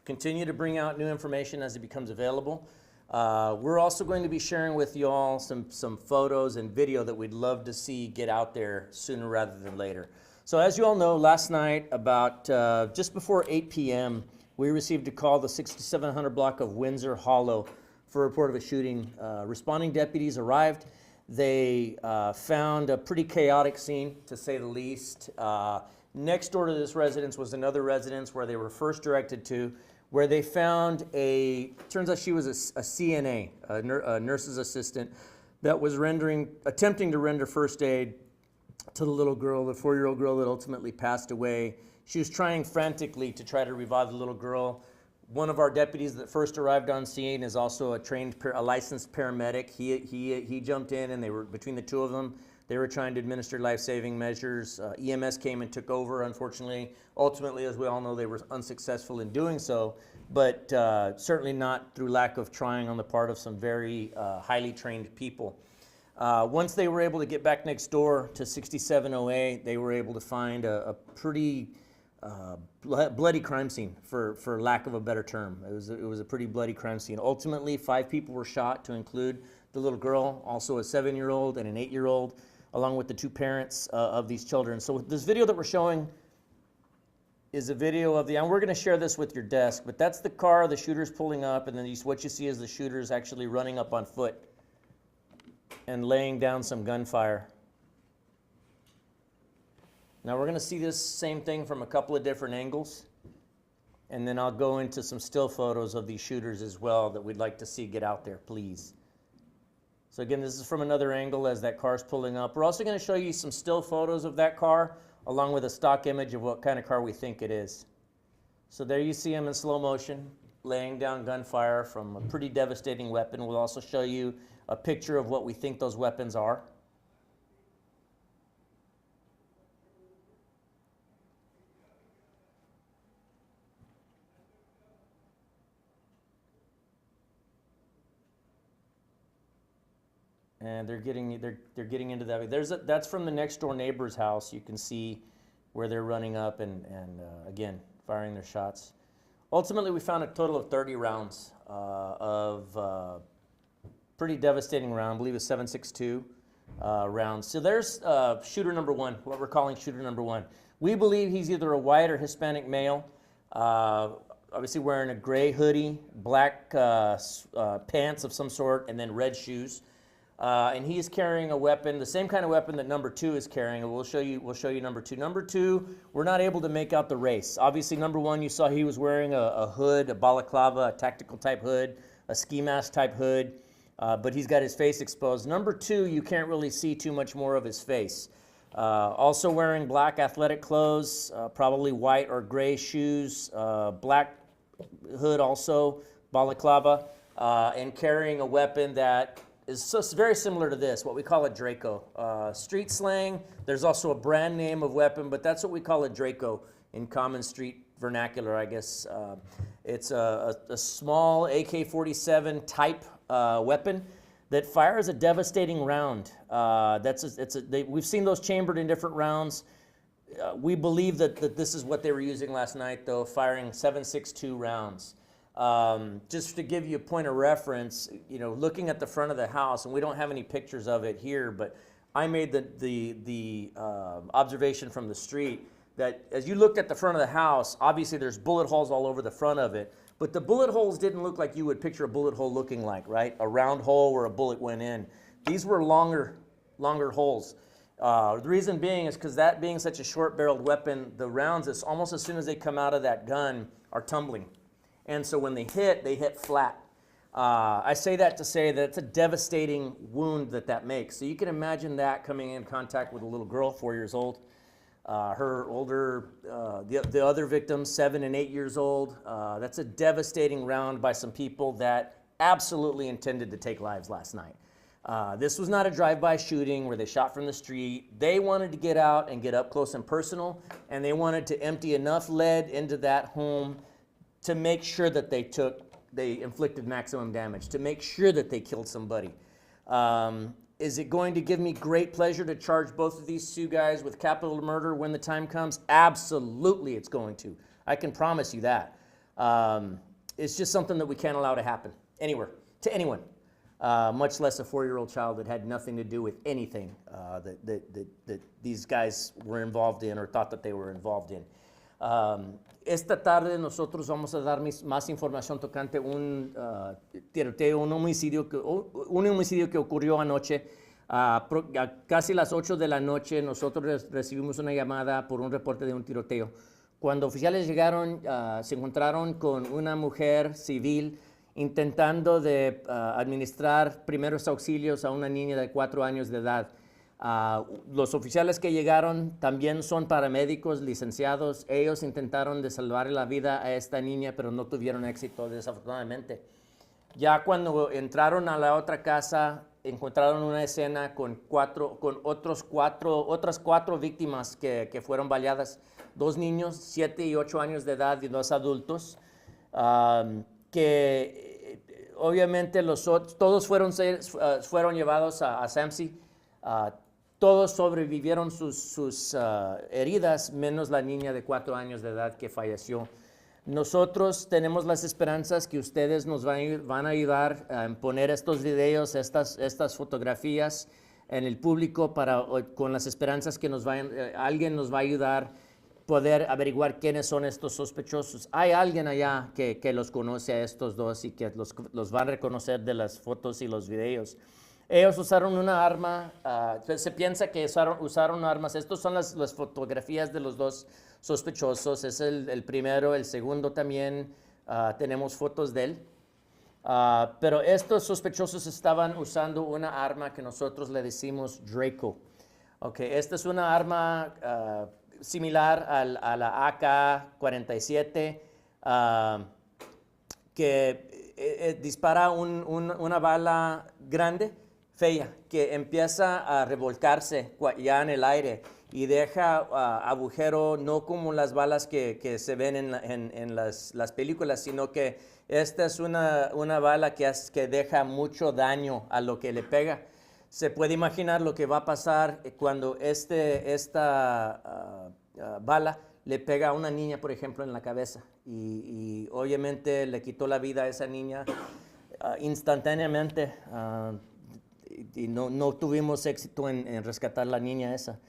continue to bring out new information as it becomes available. We're also going to be sharing with you all some photos and video that we'd love to see get out there sooner rather than later. So as you all know, last night about just before 8 p.m., we received a call, the 6700 block of Windsor Hollow, for a report of a shooting. Responding deputies arrived. They found a pretty chaotic scene, to say the least. Next door to this residence was another residence where they were first directed to, where they found turns out she was a CNA, a nurse's assistant, that was attempting to render first aid to the little girl, the 4-year-old girl that ultimately passed away. She was trying frantically to try to revive the little girl. One of our deputies that first arrived on scene is also a licensed paramedic. He jumped in, and they were, between the two of them, they were trying to administer life-saving measures. EMS came and took over, unfortunately. Ultimately, as we all know, they were unsuccessful in doing so, but certainly not through lack of trying on the part of some very highly trained people. Once they were able to get back next door to 6708, they were able to find a pretty bloody crime scene, for lack of a better term. It was a pretty bloody crime scene. Ultimately, 5 people were shot, to include the little girl, also a 7-year-old and an 8-year-old, along with the 2 parents of these children. So this video that we're showing is a video of and we're going to share this with your desk, but that's the car the shooter's pulling up, and then what you see is the shooter's actually running up on foot and laying down some gunfire. Now we're going to see this same thing from a couple of different angles, and then I'll go into some still photos of these shooters as well that we'd like to see get out there, please. So again, this is from another angle as that car's pulling up. We're also going to show you some still photos of that car, along with a stock image of what kind of car we think it is. So there you see him in slow motion, laying down gunfire from a pretty devastating weapon. We'll also show you a picture of what we think those weapons are. And they're getting into that. That's from the next door neighbor's house. You can see where they're running up and again firing their shots. Ultimately, we found a total of 30 rounds of pretty devastating round. I believe it's 7.62 rounds. So there's shooter number 1, what we're calling shooter number 1. We believe he's either a white or Hispanic male, obviously wearing a gray hoodie, black pants of some sort, and then red shoes. And he is carrying a weapon, the same kind of weapon that number 2 is carrying. We'll show you number 2. Number 2, we're not able to make out the race. Obviously, number 1, you saw he was wearing a hood, a balaclava, a tactical type hood, a ski mask type hood, but he's got his face exposed. Number 2, you can't really see too much more of his face. Also wearing black athletic clothes, probably white or gray shoes, black hood also, balaclava, and carrying a weapon that is very similar to this, what we call a Draco. Street slang, there's also a brand name of weapon, but that's what we call a Draco in common street vernacular, I guess. It's a small AK-47 type weapon that fires a devastating round. We've seen those chambered in different rounds. We believe that this is what they were using last night, though, firing 7.62 rounds. Just to give you a point of reference, looking at the front of the house, and we don't have any pictures of it here, but I made the observation from the street that as you looked at the front of the house, obviously there's bullet holes all over the front of it, but the bullet holes didn't look like you would picture a bullet hole looking like, right? A round hole where a bullet went in. These were longer holes. The reason being is because that being such a short-barreled weapon, the rounds, almost as soon as they come out of that gun, are tumbling. And so when they hit flat. I say that to say that it's a devastating wound that makes. So you can imagine that coming in contact with a little girl, 4 years old. Her older, the other victims, 7 and 8 years old. That's a devastating round by some people that absolutely intended to take lives last night. This was not a drive-by shooting where they shot from the street. They wanted to get out and get up close and personal, and they wanted to empty enough lead into that home to make sure that they inflicted maximum damage, to make sure that they killed somebody. Is it going to give me great pleasure to charge both of these 2 guys with capital murder when the time comes? Absolutely it's going to. I can promise you that. It's just something that we can't allow to happen anywhere, to anyone, much less a 4-year-old child that had nothing to do with anything that these guys were involved in or thought that they were involved in. Esta tarde nosotros vamos a dar más información tocante un tiroteo, un homicidio que ocurrió anoche. A casi las 8 de la noche nosotros recibimos una llamada por un reporte de un tiroteo. Cuando oficiales llegaron, se encontraron con una mujer civil intentando de administrar primeros auxilios a una niña de 4 años de edad. Los oficiales que llegaron también son paramédicos licenciados. Ellos intentaron de salvar la vida a esta niña, pero no tuvieron éxito, desafortunadamente. Ya cuando entraron a la otra casa, encontraron una escena con otras cuatro víctimas que fueron baleadas. 2 niños, 7 y 8 años de edad y 2 adultos, que obviamente todos fueron llevados a SAMC. Todos sobrevivieron sus heridas, menos la niña de 4 años de edad que falleció. Nosotros tenemos las esperanzas que ustedes nos van a ayudar a poner estos videos, estas fotografías en el público con las esperanzas que alguien nos va a ayudar a poder averiguar quiénes son estos sospechosos. Hay alguien allá que los conoce a estos dos y que los va a reconocer de las fotos y los videos. Ellos usaron una arma, se piensa que usaron armas. Estas son las fotografías de los 2 sospechosos. Es el primero, el segundo también tenemos fotos de él. Pero estos sospechosos estaban usando una arma que nosotros le decimos Draco. Okay, esta es una arma similar a la AK-47 que dispara una bala grande, fea, que empieza a revolcarse ya en el aire y deja agujero, no como las balas que se ven en las películas, sino que esta es una bala que deja mucho daño a lo que le pega. Se puede imaginar lo que va a pasar cuando esta bala le pega a una niña, por ejemplo, en la cabeza. Y obviamente le quitó la vida a esa niña instantáneamente. Y no tuvimos éxito en rescatar la niña esa.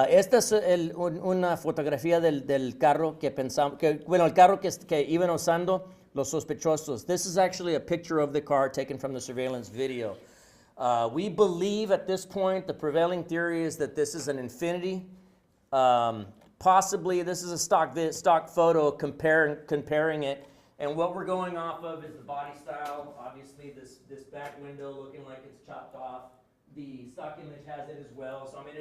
Esta es una fotografía del carro el carro que iban usando los sospechosos. This is actually a picture of the car taken from the surveillance video. We believe at this point the prevailing theory is that this is an Infiniti. Possibly this is a stock photo comparing it. And what we're going off of is the body style. Obviously, this back window looking like it's chopped off. The stock image has it as well. So, I mean,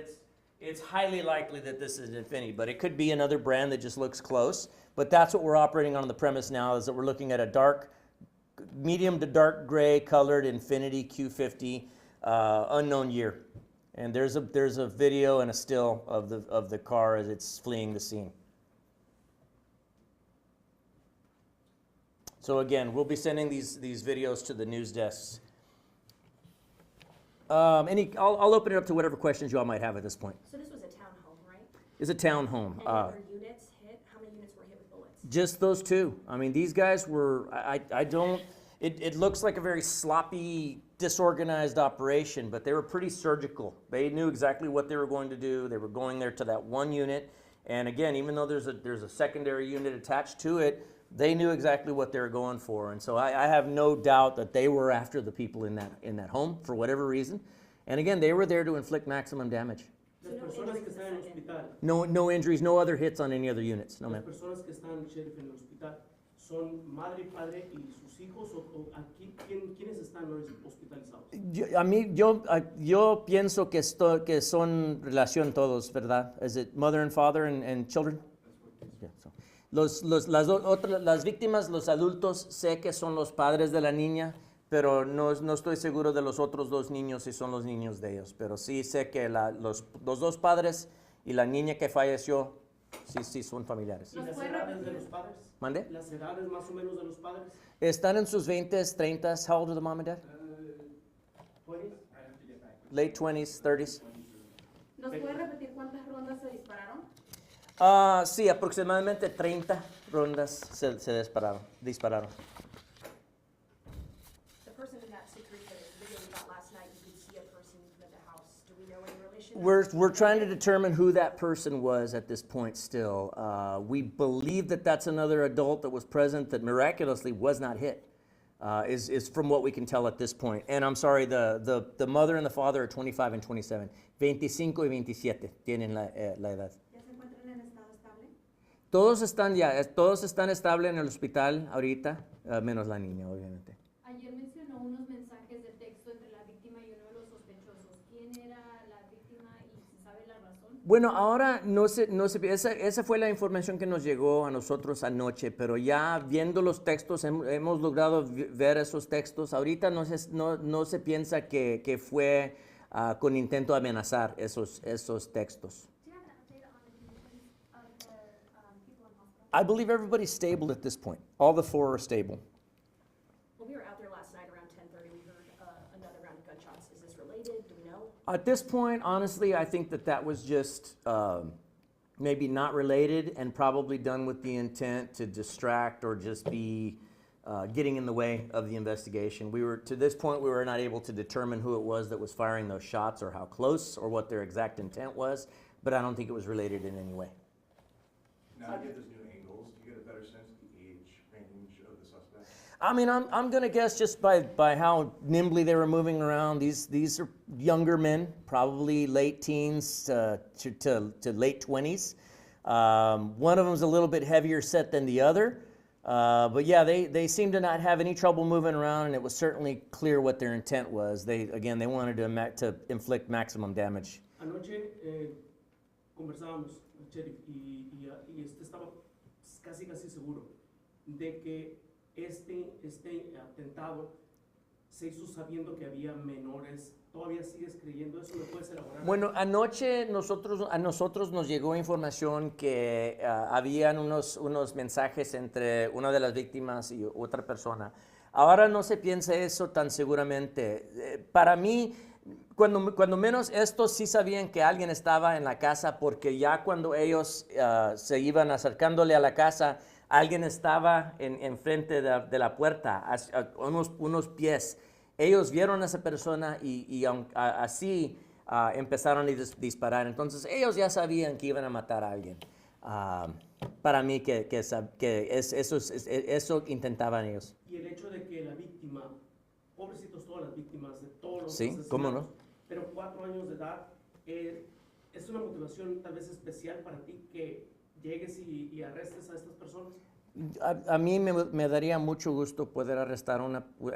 it's highly likely that this is Infiniti, but it could be another brand that just looks close. But that's what we're operating on the premise now, is that we're looking at a medium to dark gray colored Infiniti Q50, unknown year. And there's a video and a still of the car as it's fleeing the scene. So again, we'll be sending these videos to the news desks. I'll open it up to whatever questions you all might have at this point. So this was a townhome, right? It's a townhome. And there were units hit? How many units were hit with bullets? Just those 2. I mean, these guys were, it looks like a very sloppy, disorganized operation, but they were pretty surgical. They knew exactly what they were going to do. They were going there to that 1 unit. And again, even though there's a secondary unit attached to it, they knew exactly what they were going for. And so I have no doubt that they were after the people in that home for whatever reason. And again, they were there to inflict maximum damage. No injuries, no other hits on any other units. No, ma'am. Las personas que están, Sherriff, en el hospital, ¿son madre y padre y sus hijos o aquí quiénes están hospitalizados? Yo pienso que son relación todos, ¿verdad? Is it mother and father and children? Yeah, so. Las víctimas, los adultos, sé que son los padres de la niña, pero no estoy seguro de los otros 2 niños si son los niños de ellos. Pero sí sé que los 2 padres y la niña que falleció, sí son familiares. ¿Y las edades de los padres? ¿Mande? ¿Las edades más o menos de los padres? Están en sus 20s, 30s. How old are the mom and dad? 20s? Late 20s, 30s. ¿Nos puede repetir cuántas rondas se dispararon? Sí, aproximadamente 30 rondas se dispararon. The person in that security footage, the video we got last night, you could see a person in the house. Do we know any relation? We're trying to determine who that person was at this point still. We believe that that's another adult that was present that miraculously was not hit, is from what we can tell at this point. And I'm sorry, the mother and the father are 25 and 27. 25 y 27 tienen la edad. ¿Ya se encuentran en estado estable? Todos están estables en el hospital ahorita, menos la niña, obviamente. Ayer mencionó unos mensajes de texto entre la víctima y uno de los sospechosos. ¿Quién era la víctima y se sabe la razón? Bueno, ahora esa fue la información que nos llegó a nosotros anoche, pero ya viendo los textos, hemos logrado ver esos textos. Ahorita no se piensa que fue con intento de amenazar esos textos. Do you have an update on the conditions of the people in hospital? I believe everybody's stable at this point. All the 4 are stable. Well, we were out there last night around 10:30. We heard another round of gunshots. Is this related? Do we know? At this point, honestly, I think that was just maybe not related and probably done with the intent to distract or just be getting in the way of the investigation. To this point, we were not able to determine who it was that was firing those shots or how close or what their exact intent was, but I don't think it was related in any way. Now you get those new angles, do you get a better sense of the age range of the suspect? I mean, I'm going to guess just by how nimbly they were moving around. These are younger men, probably late teens to late 20s. One of them is a little bit heavier set than the other. But yeah, they seem to not have any trouble moving around, and it was certainly clear what their intent was. They wanted to inflict maximum damage. Anoche conversábamos, Sherriff, y estaba casi seguro de que este atentado se hizo sabiendo que había menores. ¿Todavía sigues creyendo eso? ¿Me puedes elaborar? Bueno, anoche a nosotros nos llegó información que habían unos mensajes entre una de las víctimas y otra persona. Ahora no se piensa eso tan seguramente. Para mí, cuando menos estos sí sabían que alguien estaba en la casa, porque ya cuando ellos se iban acercándole a la casa, alguien estaba enfrente de la puerta, a unos pies. Ellos vieron a esa persona y así empezaron a disparar. Entonces ellos ya sabían que iban a matar a alguien. Para mí eso intentaban ellos. Y el hecho de que la víctima, pobrecitos todas las víctimas de todos los Sí, asesinatos, ¿cómo no? pero 4 años de edad, ¿es una motivación tal vez especial para ti que llegues y arrestes a estas personas? A mí me daría mucho gusto poder arrestar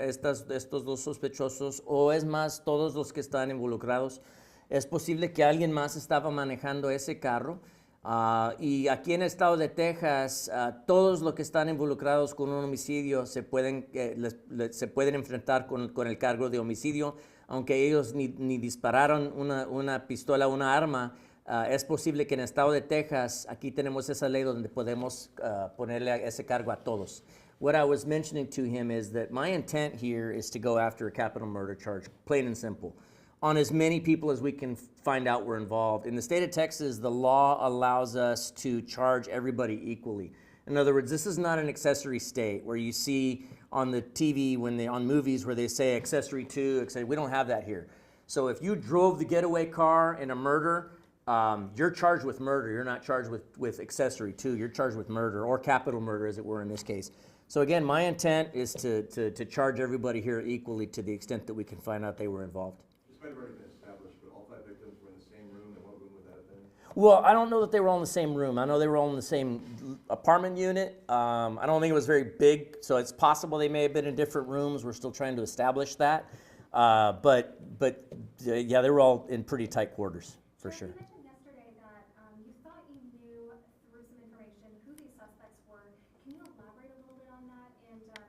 estos 2 sospechosos, o es más, todos los que están involucrados. Es posible que alguien más estaba manejando ese carro. Y aquí en el estado de Texas, todos los que están involucrados con un homicidio se pueden enfrentar con el cargo de homicidio, aunque ellos ni dispararon una pistola, una arma. Es posible que en el estado de Texas, aquí tenemos esa ley donde podemos ponerle ese cargo a todos. What I was mentioning to him is that my intent here is to go after a capital murder charge, plain and simple, on as many people as we can find out were involved. In the state of Texas, the law allows us to charge everybody equally. In other words, this is not an accessory state where you see on the TV, on movies where they say accessory to, we don't have that here. So if you drove the getaway car in a murder, you're charged with murder. You're not charged with accessory to. You're charged with murder, or capital murder as it were in this case. So again, my intent is to charge everybody here equally to the extent that we can find out they were involved. This might have already been established, but all 5 victims were in the same room, and what room would that have been? Well, I don't know that they were all in the same room. I know they were all in the same apartment unit. I don't think it was very big, so it's possible they may have been in different rooms. We're still trying to establish that. But yeah, they were all in pretty tight quarters, for sure. You mentioned yesterday that you thought you knew through some information who these suspects were. Can you elaborate a little bit on that? And just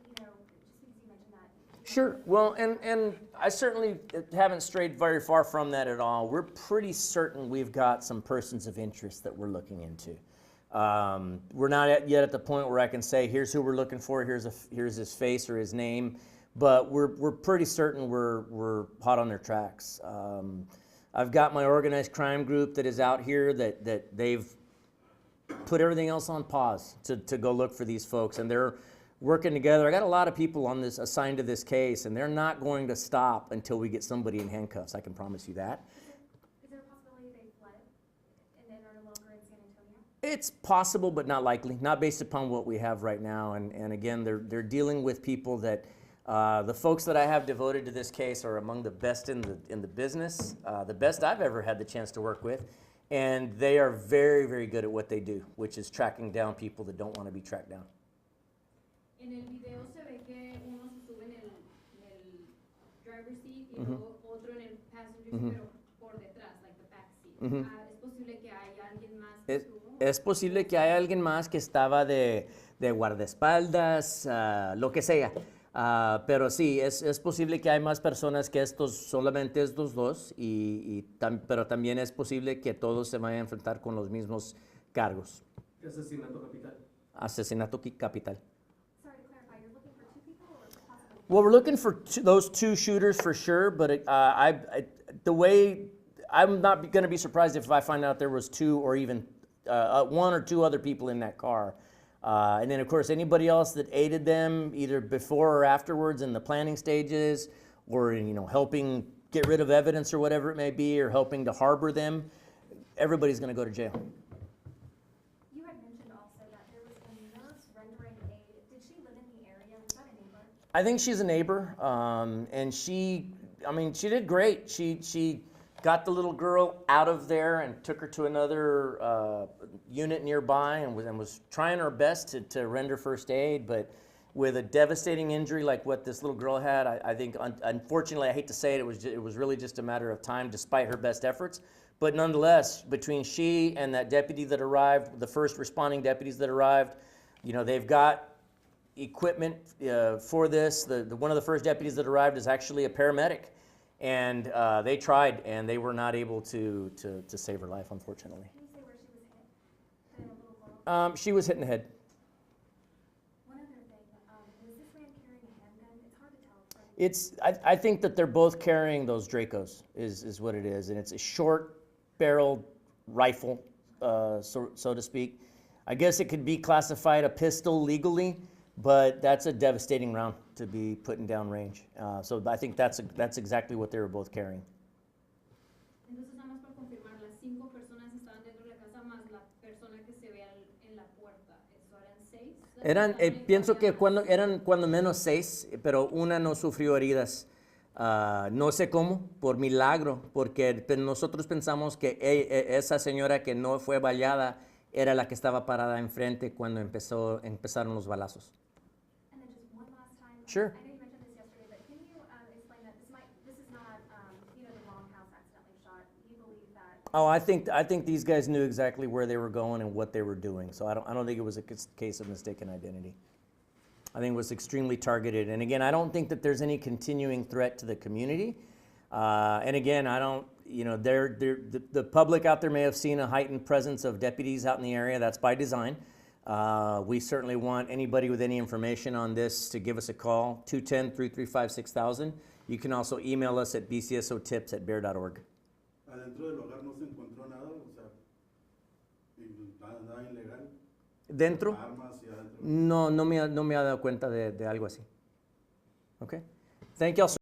because you mentioned that. Sure. Well, and I certainly haven't strayed very far from that at all. We're pretty certain we've got some persons of interest that we're looking into. We're not yet at the point where I can say, here's who we're looking for, here's his face or his name, but we're pretty certain we're hot on their tracks. I've got my organized crime group that is out here that they've put everything else on pause to go look for these folks, and they're working together. I got a lot of people on this assigned to this case, and they're not going to stop until we get somebody in handcuffs. I can promise you that. Is there a possibility they fled and then are no longer in San Antonio? It's possible, but not likely, not based upon what we have right now. And again, they're dealing with people that the folks that I have devoted to this case are among the best in the business, the best I've ever had the chance to work with, and they are very, very good at what they do, which is tracking down people that don't want to be tracked down. En el video se ve que uno se sube en el driver's seat y luego otro en el passenger seat, pero por detrás, like the back seat. ¿Es posible que haya alguien más que estuvo? Es posible que haya alguien más que estaba de guardaespaldas, lo que sea. Pero sí, es posible que hay más personas que solamente estos dos, pero también es posible que todos se vayan a enfrentar con los mismos cargos. Asesinato capital. Asesinato capital. Sorry to clarify, you're looking for 2 people or possibly? Well, we're looking for those 2 shooters for sure, but I'm not going to be surprised if I find out there was 2 or even 1 or 2 other people in that car. And then, of course, anybody else that aided them either before or afterwards in the planning stages, or helping get rid of evidence or whatever it may be, or helping to harbor them, everybody's going to go to jail. You had mentioned also that there was a nurse rendering aid. Did she live in the area? Was that a neighbor? I think she's a neighbor, and she did great. She got the little girl out of there and took her to another unit nearby, and was trying her best to render first aid. But with a devastating injury like what this little girl had, I think, unfortunately, I hate to say it, it was really just a matter of time, despite her best efforts. But nonetheless, between she and that deputy that arrived, the first responding deputies that arrived, they've got equipment for this. One of the first deputies that arrived is actually a paramedic. And they tried, and they were not able to save her life, unfortunately. Can you say where she was hit? The little girl? She was hit in the head. One other thing, was this man carrying a handgun? It's hard to tell from... I think that they're both carrying those Dracos, is what it is. And it's a short-barreled rifle, so to speak. I guess it could be classified a pistol legally, but that's a devastating round to be putting down range. So I think that's exactly what they were both carrying. Entonces, nada más para confirmar, las 5 personas estaban dentro de la casa más la persona que se ve en la puerta. ¿Eso eran 6? Pienso que eran cuando menos 6, pero una no sufrió heridas. No sé cómo, por milagro, porque nosotros pensamos que esa señora que no fue baleada era la que estaba parada enfrente cuando empezaron los balazos. And then just one last time. Sure. I know you mentioned this yesterday, but can you explain that this is not, the wrong house accidentally shot? You believe that? Oh, I think these guys knew exactly where they were going and what they were doing. So I don't think it was a case of mistaken identity. I think it was extremely targeted. And again, I don't think that there's any continuing threat to the community. And again, I don't, the public out there may have seen a heightened presence of deputies out in the area. That's by design. We certainly want anybody with any information on this to give us a call, 210-335-6000. You can also email us at bcsotips@bear.org. Adentro del hogar no se encontró nada, o sea, nada ilegal. ¿Dentro? Armas y adentro. No me ha dado cuenta de algo así. Okay. Thank you all.